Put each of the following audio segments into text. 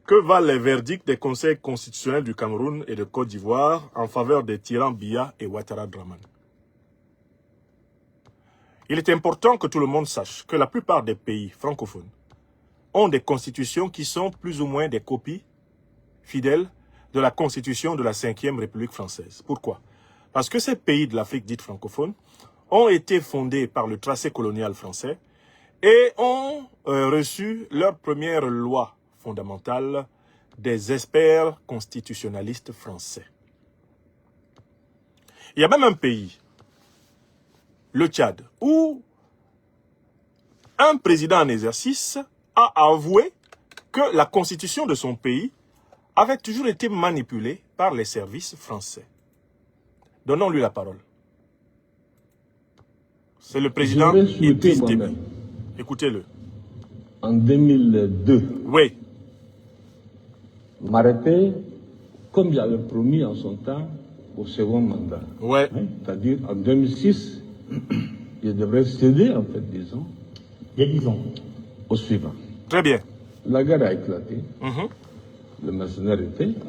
Que valent les verdicts des conseils constitutionnels du Cameroun et de Côte d'Ivoire en faveur des tyrans Biya et Ouattara Draman? Il est important que tout le monde sache que la plupart des pays francophones ont des constitutions qui sont plus ou moins des copies fidèles de la constitution de la 5e République française. Pourquoi? Parce que ces pays de l'Afrique dite francophone ont été fondés par le tracé colonial français et ont reçu leur première loi fondamentale des experts constitutionnalistes français. Il y a même un pays, le Tchad, où un président en exercice a avoué que la constitution de son pays avait toujours été manipulée par les services français. Donnons-lui la parole. C'est le président Idriss Déby. Écoutez-le. En 2002. Oui. M'arrêter, comme j'avais promis en son temps, au second mandat. Ouais. Hein, c'est-à-dire, en 2006, je devrais céder, en fait, disons. Il y a 10 ans. Au suivant. Très bien. La guerre a éclaté. Le mercenaire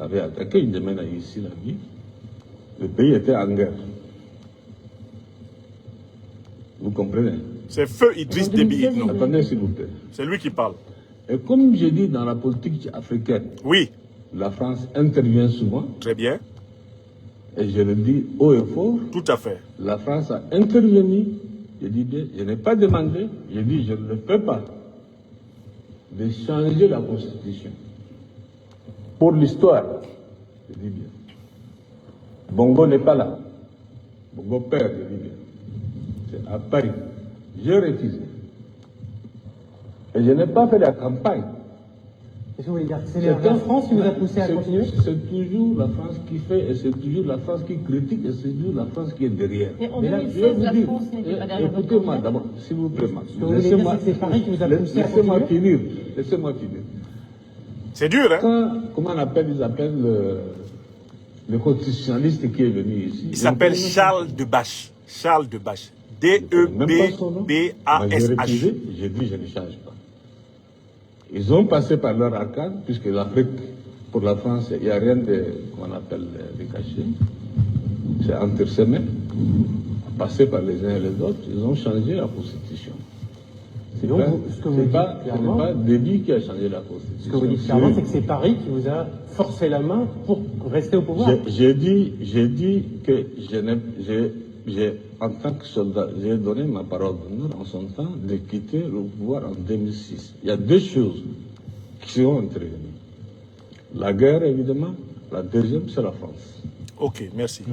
avait attaqué, il demande ici la vie. Le pays était en guerre. Vous comprenez? C'est feu Idriss Déby. Attendez, s'il vous plaît. C'est lui qui parle. Et comme je dis dans la politique africaine, oui, la France intervient souvent. Très bien. Et je le dis haut et fort. Tout à fait. La France a intervenu. Je dis bien, je n'ai pas demandé. Je dis, je ne peux pas de changer la Constitution. Pour l'histoire, je dis bien. Bongo n'est pas là. Bongo père, je dis bien. C'est à Paris. J'ai refusé. Et je n'ai pas fait la campagne. Qu'est-ce que vous voulez dire? C'est la France qui vous a poussé à continuer? C'est toujours la France qui fait, et c'est toujours la France qui critique, et c'est toujours la France qui est derrière. Et en 2016, la France n'était pas derrière votre Écoutez-moi candidat. d'abord, s'il vous plaît. Ce que vous voulez dire, c'est que c'est Paris qui vous a poussé à Laissez-moi continuer? finir. Laissez-moi finir. C'est dur, hein? Comment on appelle, ils appellent le constitutionnaliste qui est venu ici. Il s'appelle Charles Debache. Charles Debache. D-E-B-B-A-S-H. J'ai dit, je ne change pas. Ils ont passé par leur arcade, puisque l'Afrique, pour la France, il n'y a rien de, qu'on appelle de caché. C'est intersemé. Passé par les uns et les autres, ils ont changé la Constitution. C'est Donc, pas, ce que vous dites clairement, pas Déby qui a changé la Constitution. Ce que vous dites clairement, c'est que c'est Paris qui vous a forcé la main pour rester au pouvoir. J'ai dit que en tant que soldat, j'ai donné ma parole d'honneur en son temps de quitter le pouvoir en 2006. Il y a deux choses qui sont intervenues. La guerre, évidemment. La deuxième, c'est la France. Ok, merci.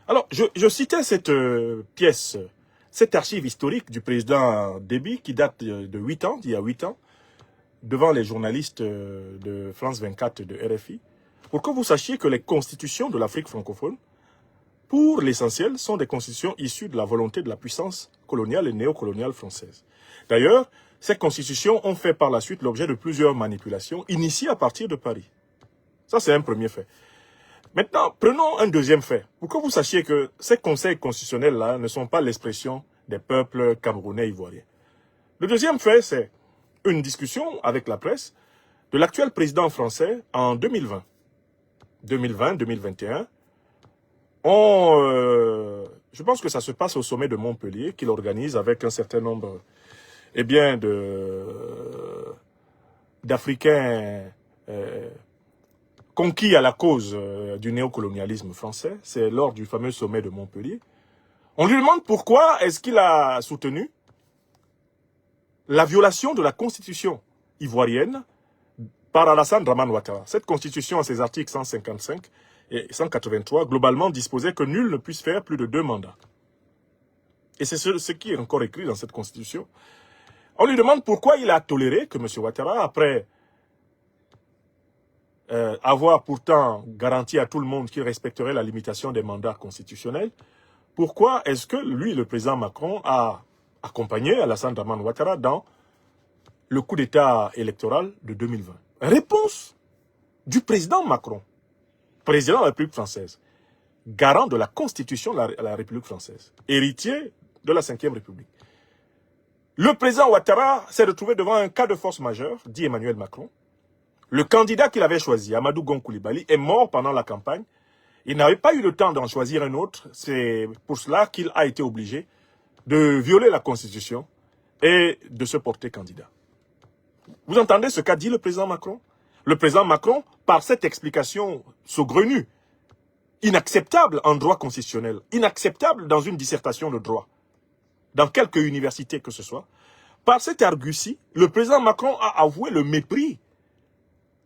Alors, je citais cette pièce, cette archive historique du président Déby qui date de 8 ans, d'il y a 8 ans, devant les journalistes de France 24 et de RFI, pour que vous sachiez que les constitutions de l'Afrique francophone, pour l'essentiel, sont des constitutions issues de la volonté de la puissance coloniale et néocoloniale française. D'ailleurs, ces constitutions ont fait par la suite l'objet de plusieurs manipulations initiées à partir de Paris. Ça, c'est un premier fait. Maintenant, prenons un deuxième fait, pour que vous sachiez que ces conseils constitutionnels-là ne sont pas l'expression des peuples camerounais et ivoiriens. Le deuxième fait, c'est une discussion avec la presse de l'actuel président français en 2020. 2020-2021, je pense que ça se passe au sommet de Montpellier, qu'il organise avec un certain nombre d'Africains conquis à la cause du néocolonialisme français. C'est lors du fameux sommet de Montpellier. On lui demande pourquoi est-ce qu'il a soutenu la violation de la constitution ivoirienne par Alassane Dramane Ouattara. Cette constitution, à ses articles 155 et 183, globalement disposait que nul ne puisse faire plus de 2 mandats. Et c'est ce qui est encore écrit dans cette constitution. On lui demande pourquoi il a toléré que M. Ouattara, après avoir pourtant garanti à tout le monde qu'il respecterait la limitation des mandats constitutionnels, pourquoi est-ce que lui, le président Macron, a accompagné Alassane Dramane Ouattara dans le coup d'État électoral de 2020? Réponse du président Macron, président de la République française, garant de la Constitution de la République française, héritier de la 5e République. Le président Ouattara s'est retrouvé devant un cas de force majeure, dit Emmanuel Macron. Le candidat qu'il avait choisi, Amadou Gon Coulibaly, est mort pendant la campagne. Il n'avait pas eu le temps d'en choisir un autre. C'est pour cela qu'il a été obligé de violer la Constitution et de se porter candidat. Vous entendez ce qu'a dit le président Macron? Le président Macron, par cette explication saugrenue, inacceptable en droit constitutionnel, inacceptable dans une dissertation de droit, dans quelque université que ce soit, par cette argutie, le président Macron a avoué le mépris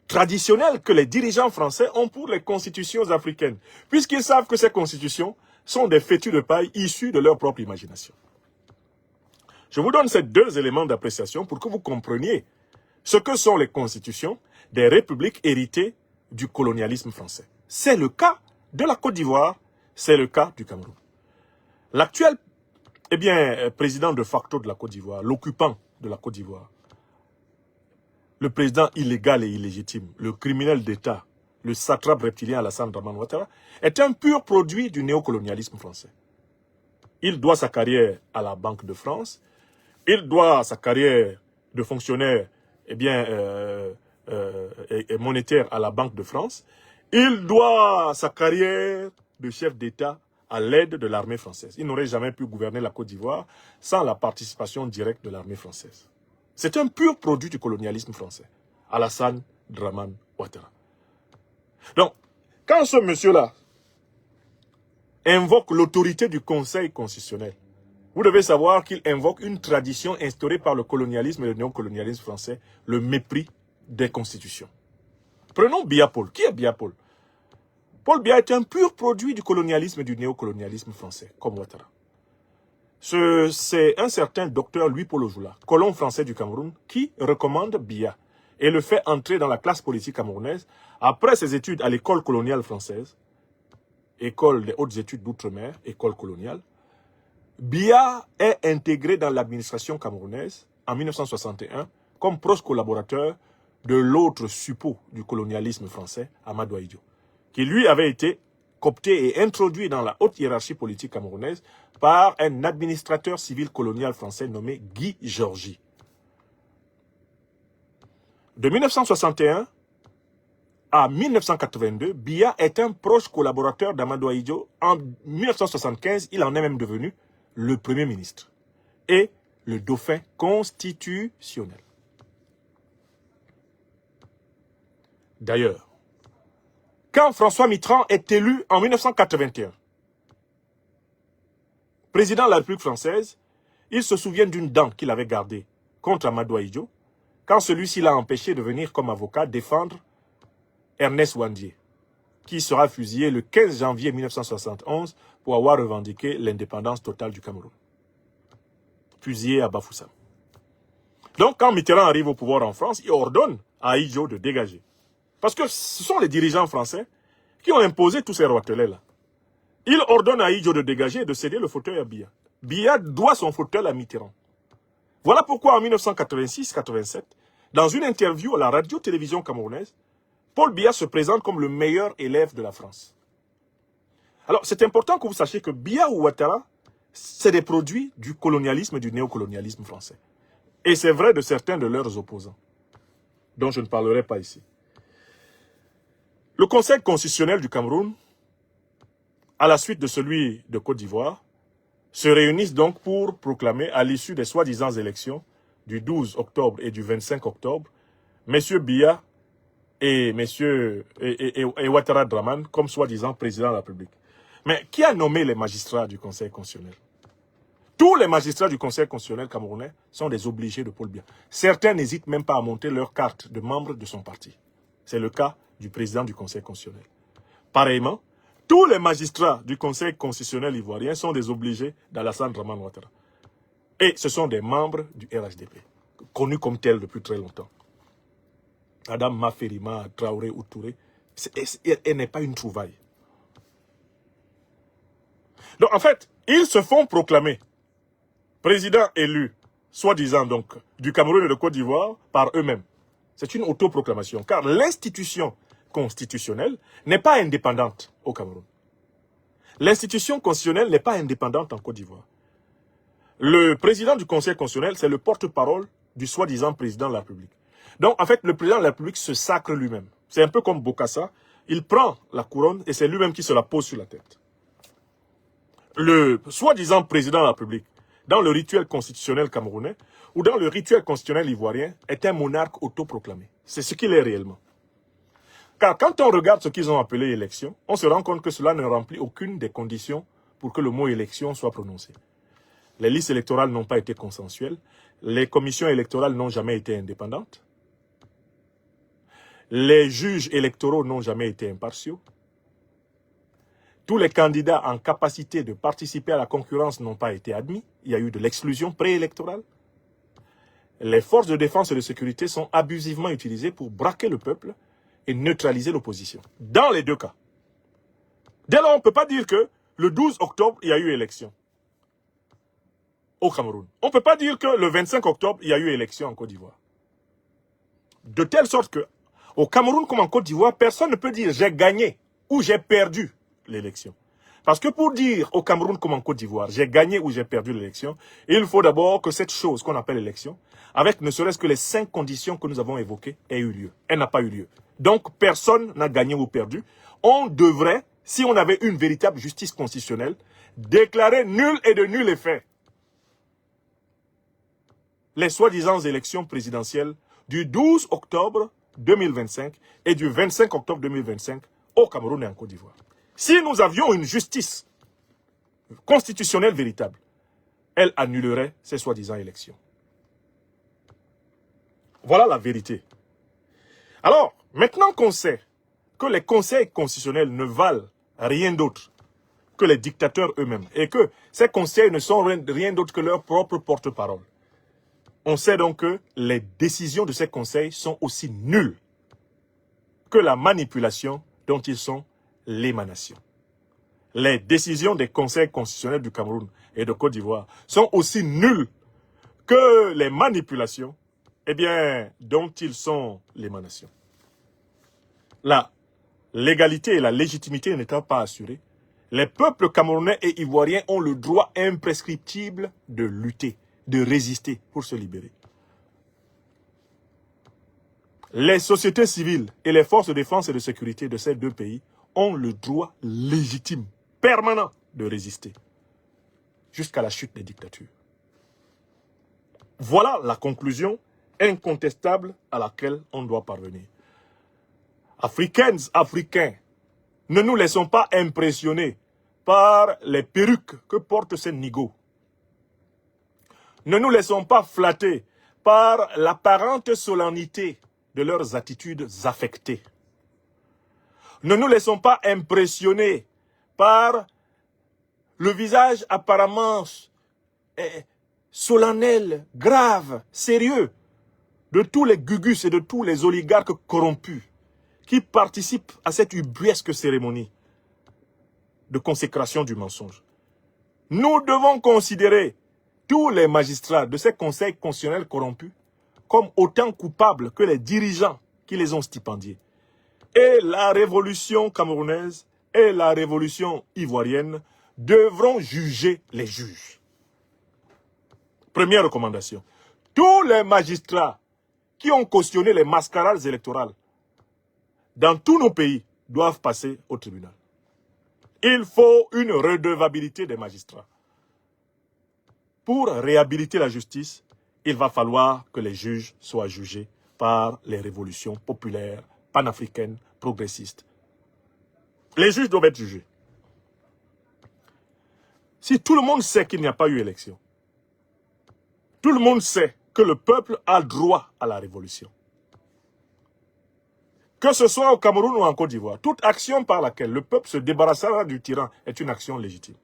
traditionnel que les dirigeants français ont pour les constitutions africaines, puisqu'ils savent que ces constitutions sont des fétus de paille issus de leur propre imagination. Je vous donne ces deux éléments d'appréciation pour que vous compreniez ce que sont les constitutions des républiques héritées du colonialisme français. C'est le cas de la Côte d'Ivoire, c'est le cas du Cameroun. L'actuel président de facto de la Côte d'Ivoire, l'occupant de la Côte d'Ivoire, le président illégal et illégitime, le criminel d'État, le satrape reptilien Alassane Dramane Ouattara, est un pur produit du néocolonialisme français. Il doit sa carrière à la Banque de France, il doit sa carrière de fonctionnaire monétaire à la Banque de France, il doit sa carrière de chef d'État à l'aide de l'armée française. Il n'aurait jamais pu gouverner la Côte d'Ivoire sans la participation directe de l'armée française. C'est un pur produit du colonialisme français. Alassane Dramane Ouattara. Donc, quand ce monsieur-là invoque l'autorité du Conseil constitutionnel, vous devez savoir qu'il invoque une tradition instaurée par le colonialisme et le néocolonialisme français, le mépris des constitutions. Prenons Biya Paul. Qui est Biya Paul? Paul Biya est un pur produit du colonialisme et du néocolonialisme français, comme Ouattara. C'est un certain docteur Louis-Paul Ojoula, colon français du Cameroun, qui recommande Biya et le fait entrer dans la classe politique camerounaise après ses études à l'école coloniale française, école des hautes études d'outre-mer, école coloniale. Biya est intégré dans l'administration camerounaise en 1961 comme proche collaborateur de l'autre suppôt du colonialisme français, Amadou Ahidjo, qui lui avait été coopté et introduit dans la haute hiérarchie politique camerounaise par un administrateur civil colonial français nommé Guy Georgy. De 1961 à 1982, Biya est un proche collaborateur d'Amadou Ahidjo. En 1975, il en est même devenu le Premier ministre et le dauphin constitutionnel. D'ailleurs, quand François Mitterrand est élu en 1981, président de la République française, il se souvient d'une dent qu'il avait gardée contre Amadou Ahidjo, quand celui-ci l'a empêché de venir comme avocat défendre Ernest Ouandié, qui sera fusillé le 15 janvier 1971 pour avoir revendiqué l'indépendance totale du Cameroun. Fusillé à Bafoussam. Donc, quand Mitterrand arrive au pouvoir en France, il ordonne à Ahidjo de dégager. Parce que ce sont les dirigeants français qui ont imposé tous ces roitelets-là. Il ordonne à Ahidjo de dégager et de céder le fauteuil à Biya. Biya doit son fauteuil à Mitterrand. Voilà pourquoi en 1986-87, dans une interview à la radio-télévision camerounaise, Paul Biya se présente comme le meilleur élève de la France. Alors, c'est important que vous sachiez que Biya ou Ouattara, c'est des produits du colonialisme et du néocolonialisme français. Et c'est vrai de certains de leurs opposants, dont je ne parlerai pas ici. Le Conseil constitutionnel du Cameroun, à la suite de celui de Côte d'Ivoire, se réunissent donc pour proclamer, à l'issue des soi-disant élections du 12 octobre et du 25 octobre, M. Biya et Ouattara Dramane comme soi-disant président de la République. Mais qui a nommé les magistrats du Conseil constitutionnel? Tous les magistrats du Conseil constitutionnel camerounais sont des obligés de Paul Biya. Certains n'hésitent même pas à monter leur carte de membre de son parti. C'est le cas du président du Conseil constitutionnel. Pareillement, tous les magistrats du Conseil constitutionnel ivoirien sont des obligés d'Alassane Dramane Ouattara. Et ce sont des membres du RHDP, connus comme tels depuis très longtemps. Adam Maferima, Traoré ou Touré, elle n'est pas une trouvaille. Donc en fait, ils se font proclamer président élu, soi-disant donc, du Cameroun et de Côte d'Ivoire par eux-mêmes. C'est une autoproclamation, car l'institution constitutionnelle n'est pas indépendante au Cameroun. L'institution constitutionnelle n'est pas indépendante en Côte d'Ivoire. Le président du Conseil constitutionnel, c'est le porte-parole du soi-disant président de la République. Donc, en fait, le président de la République se sacre lui-même. C'est un peu comme Bokassa. Il prend la couronne et c'est lui-même qui se la pose sur la tête. Le soi-disant président de la République, dans le rituel constitutionnel camerounais ou dans le rituel constitutionnel ivoirien, est un monarque autoproclamé. C'est ce qu'il est réellement. Car quand on regarde ce qu'ils ont appelé élection, on se rend compte que cela ne remplit aucune des conditions pour que le mot élection soit prononcé. Les listes électorales n'ont pas été consensuelles, les commissions électorales n'ont jamais été indépendantes, les juges électoraux n'ont jamais été impartiaux, tous les candidats en capacité de participer à la concurrence n'ont pas été admis, il y a eu de l'exclusion préélectorale. Les forces de défense et de sécurité sont abusivement utilisées pour braquer le peuple et neutraliser l'opposition. Dans les deux cas. Dès lors, on ne peut pas dire que le 12 octobre, il y a eu élection au Cameroun. On ne peut pas dire que le 25 octobre, il y a eu élection en Côte d'Ivoire. De telle sorte que, au Cameroun comme en Côte d'Ivoire, personne ne peut dire j'ai gagné ou j'ai perdu l'élection. Parce que pour dire au Cameroun comme en Côte d'Ivoire, j'ai gagné ou j'ai perdu l'élection, il faut d'abord que cette chose qu'on appelle élection, avec ne serait-ce que les 5 conditions que nous avons évoquées, ait eu lieu. Elle n'a pas eu lieu. Donc personne n'a gagné ou perdu. On devrait, si on avait une véritable justice constitutionnelle, déclarer nul et de nul effet les soi-disant élections présidentielles du 12 octobre 2025 et du 25 octobre 2025 au Cameroun et en Côte d'Ivoire. Si nous avions une justice constitutionnelle véritable, elle annulerait ces soi-disant élections. Voilà la vérité. Alors, maintenant qu'on sait que les conseils constitutionnels ne valent rien d'autre que les dictateurs eux-mêmes et que ces conseils ne sont rien d'autre que leur propre porte-parole, on sait donc que les décisions de ces conseils sont aussi nulles que la manipulation dont ils sont l'émanation. Les décisions des conseils constitutionnels du Cameroun et de Côte d'Ivoire sont aussi nulles que les manipulations dont ils sont l'émanation. La légalité et la légitimité n'étant pas assurées, les peuples camerounais et ivoiriens ont le droit imprescriptible de lutter, de résister pour se libérer. Les sociétés civiles et les forces de défense et de sécurité de ces deux pays ont le droit légitime, permanent, de résister jusqu'à la chute des dictatures. Voilà la conclusion incontestable à laquelle on doit parvenir. Africaines, Africains, ne nous laissons pas impressionner par les perruques que portent ces nigauds. Ne nous laissons pas flatter par l'apparente solennité de leurs attitudes affectées. Ne nous laissons pas impressionner par le visage apparemment solennel, grave, sérieux de tous les gugus et de tous les oligarques corrompus qui participent à cette ubuesque cérémonie de consécration du mensonge. Nous devons considérer tous les magistrats de ces conseils constitutionnels corrompus comme autant coupables que les dirigeants qui les ont stipendiés. Et la révolution camerounaise et la révolution ivoirienne devront juger les juges. Première recommandation. Tous les magistrats qui ont cautionné les mascarades électorales dans tous nos pays doivent passer au tribunal. Il faut une redevabilité des magistrats. Pour réhabiliter la justice, il va falloir que les juges soient jugés par les révolutions populaires, panafricaines, progressistes. Les juges doivent être jugés. Si tout le monde sait qu'il n'y a pas eu élection, tout le monde sait que le peuple a droit à la révolution. Que ce soit au Cameroun ou en Côte d'Ivoire, toute action par laquelle le peuple se débarrassera du tyran est une action légitime.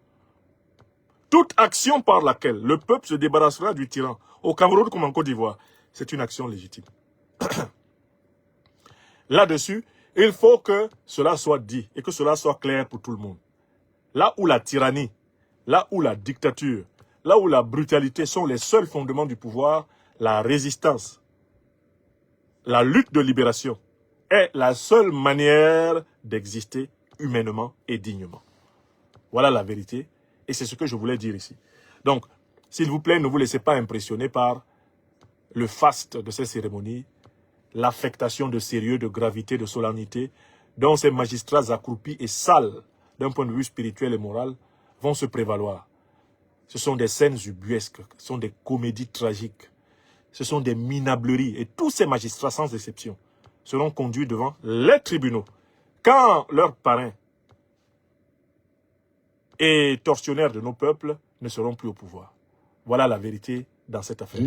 Toute action par laquelle le peuple se débarrassera du tyran, au Cameroun comme en Côte d'Ivoire, c'est une action légitime. Là-dessus, il faut que cela soit dit et que cela soit clair pour tout le monde. Là où la tyrannie, là où la dictature, là où la brutalité sont les seuls fondements du pouvoir, la résistance, la lutte de libération est la seule manière d'exister humainement et dignement. Voilà la vérité et c'est ce que je voulais dire ici. Donc, s'il vous plaît, ne vous laissez pas impressionner par le faste de ces cérémonies l'affectation de sérieux, de gravité, de solennité, dont ces magistrats accroupis et sales, d'un point de vue spirituel et moral, vont se prévaloir. Ce sont des scènes ubuesques, ce sont des comédies tragiques, ce sont des minableries. Et tous ces magistrats, sans exception, seront conduits devant les tribunaux. Quand leurs parrains et tortionnaires de nos peuples ne seront plus au pouvoir. Voilà la vérité dans cette affaire.